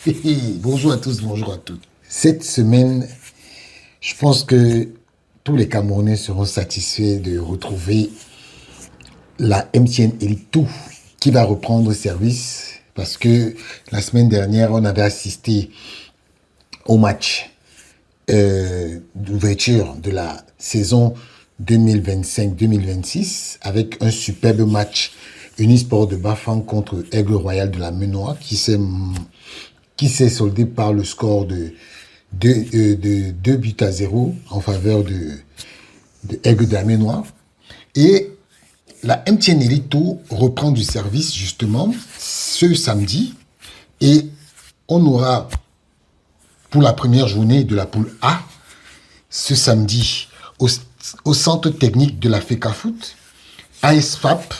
Bonjour à tous, bonjour à toutes. Cette semaine, je pense que tous les Camerounais seront satisfaits de retrouver la MTN Elite 2 qui va reprendre service parce que la semaine dernière, on avait assisté au match d'ouverture de la saison 2025-2026 avec un superbe match Unisport de Bafang contre Aigle Royal de la Menoie qui s'est soldé par le score de 2 buts à 0 en faveur de Aigle de la Menoie. Et la MTN Elite Tour reprend du service justement ce samedi et on aura pour la première journée de la poule A ce samedi au centre technique de la FECAFOOT, ASFAP,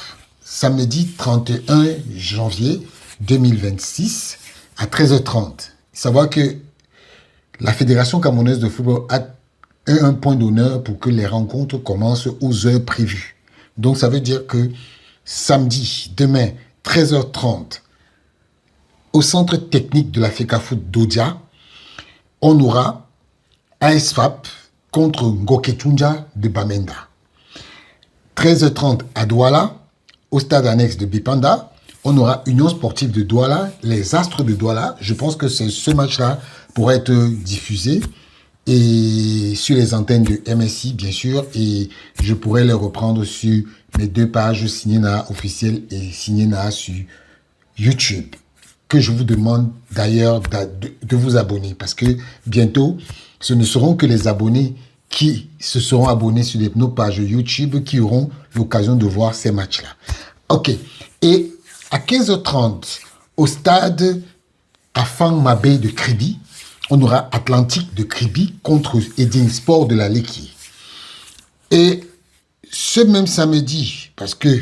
samedi 31 janvier 2026 à 13h30. Savoir que la Fédération camerounaise de football a un point d'honneur pour que les rencontres commencent aux heures prévues. Donc ça veut dire que samedi, demain, 13h30, au centre technique de la FECAFOOT d'Odia, on aura ASFAP contre Ngoketunja de Bamenda. 13h30 à Douala, au stade annexe de Bipanda, on aura Union Sportive de Douala, les Astres de Douala. Je pense que ce match-là pourra être diffusé et sur les antennes de MSI, bien sûr, et je pourrai les reprendre sur mes deux pages Signé-Na officielles et Signé-Na sur YouTube, que je vous demande d'ailleurs de vous abonner, parce que bientôt, ce ne seront que les abonnés qui se seront abonnés sur nos pages YouTube qui auront l'occasion de voir ces matchs-là. Ok. Et à 15h30, au stade Afang Mabé de Kribi, on aura Atlantique de Kribi contre Edin Sport de la Léquier. Et ce même samedi, parce que,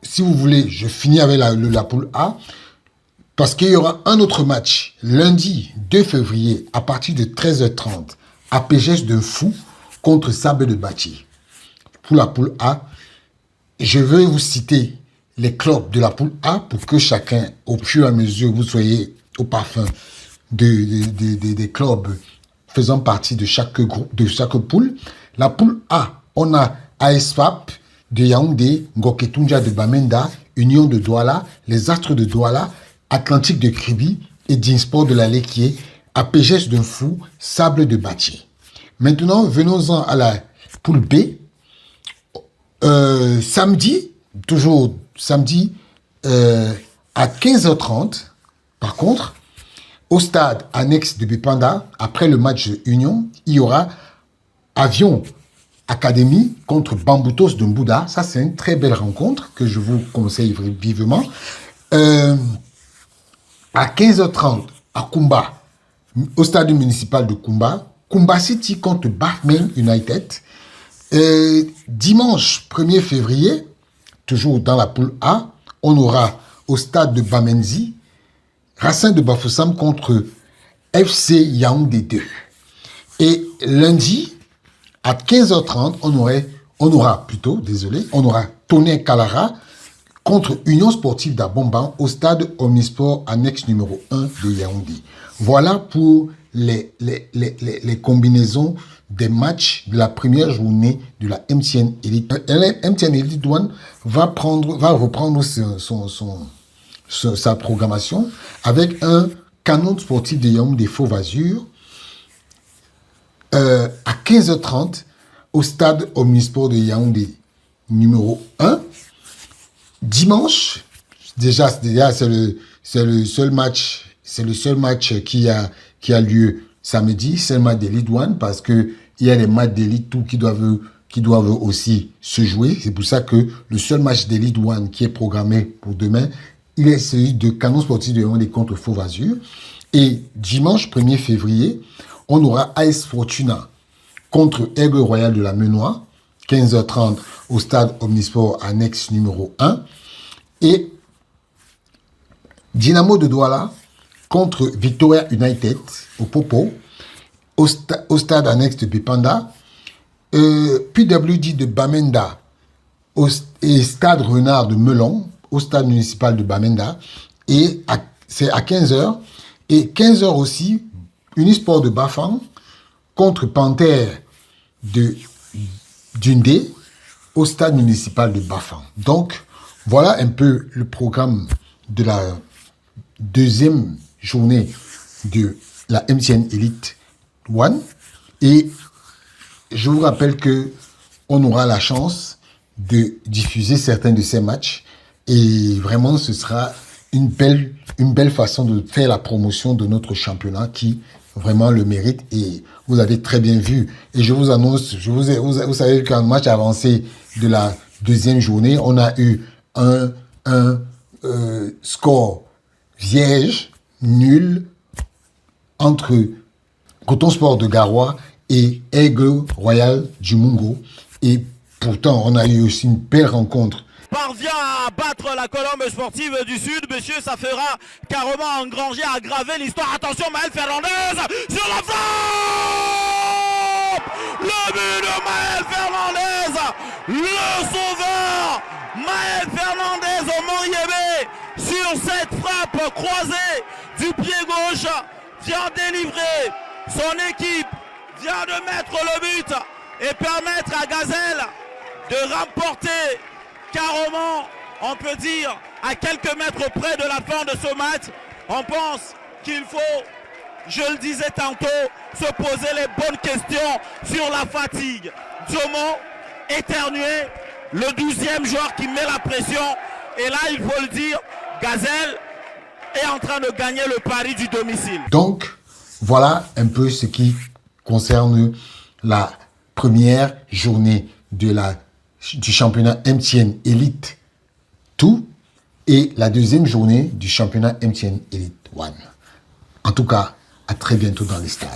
si vous voulez, je finis avec la poule A, parce qu'il y aura un autre match, lundi 2 février, à partir de 13h30, à Pégès de Fou contre Sable de Bâti. Pour la poule A, je vais vous citer les clubs de la poule A pour que chacun, au fur et à mesure, vous soyez au parfum des clubs faisant partie de chaque groupe, de chaque poule. La poule A, on a ASFAP de Yaoundé, Ngoketunja de Bamenda, Union de Douala, les Astres de Douala, Atlantique de Kribi et Dinsport de la Léquier, APGS de Fou, Sable de Bâti. Maintenant, venons-en à la poule B. Samedi, toujours samedi, à 15h30, par contre, au stade annexe de Bipanda, après le match de Union, il y aura Avion Académie contre Bamboutos de Mbouda. Ça, c'est une très belle rencontre que je vous conseille vivement. À 15h30, à Kumba, au stade municipal de Kumba, Kumba City contre Bafmen United. Dimanche 1er février, toujours dans la poule A, on aura au stade de Bamenzi, Racine de Bafoussam contre FC Yaoundé 2. Et lundi, à 15h30, on aura Tonnerre Kalara contre Union Sportive d'Abomban au stade Omnisport annexe numéro 1 de Yaoundé. Voilà pour les combinaisons des matchs de la première journée de la MTN Elite. MTN Elite One va reprendre sa programmation avec un canon sportif de Yaoundé Fauve Azur à 15h30 au stade Omnisport de Yaoundé numéro 1. Dimanche, déjà c'est le seul match qui a lieu samedi, c'est le match d'Elite One parce que il y a les matchs d'Elite Two qui doivent aussi se jouer. C'est pour ça que le seul match d'Elite One qui est programmé pour demain, il est celui de Canon Sportif de Yaoundé contre Fauve Azur. Et dimanche 1er février, on aura AS Fortuna contre Aigle Royal de la Menoie, 15h30 au stade Omnisport annexe numéro 1. Et Dynamo de Douala contre Victoria United au Popo, au stade annexe de Bipanda. PWD de Bamenda et stade Renard de Melon au stade municipal de Bamenda. Et c'est à 15h. Et 15 heures aussi, Unisport de Bafang contre Panthère de Dundee au stade municipal de Bafang. Donc, voilà un peu le programme de la deuxième journée de la MTN Elite One. Et je vous rappelle que on aura la chance de diffuser certains de ces matchs. Et vraiment, ce sera une belle façon de faire la promotion de notre championnat qui vraiment le mérite. Et vous avez très bien vu. Et je vous annonce, vous savez qu'en match avancé de la deuxième journée, on a eu un score vierge, nul, entre Coton Sport de Garoua et Aigle Royal du Mungo. Et pourtant, on a eu aussi une belle rencontre. Parvient à battre la Colombe sportive du Sud. Messieurs, ça fera carrément engranger, aggraver l'histoire. Attention, Maël Fernandez sur la frappe. Le but de Maël Fernandez, le sauveur. Maël Fernandez au Moriébé sur cette frappe croisée du pied gauche vient délivrer. Son équipe vient de mettre le but et permettre à Gazelle de remporter carrément, on peut dire, à quelques mètres près de la fin de ce match. On pense qu'il faut, je le disais tantôt, se poser les bonnes questions sur la fatigue. Djomo, éternué, le 12e joueur qui met la pression. Et là, il faut le dire, Gazelle est en train de gagner le pari du domicile. Donc, voilà un peu ce qui concerne la première journée du championnat MTN Elite 2 et la deuxième journée du championnat MTN Elite 1. En tout cas, à très bientôt dans les stades.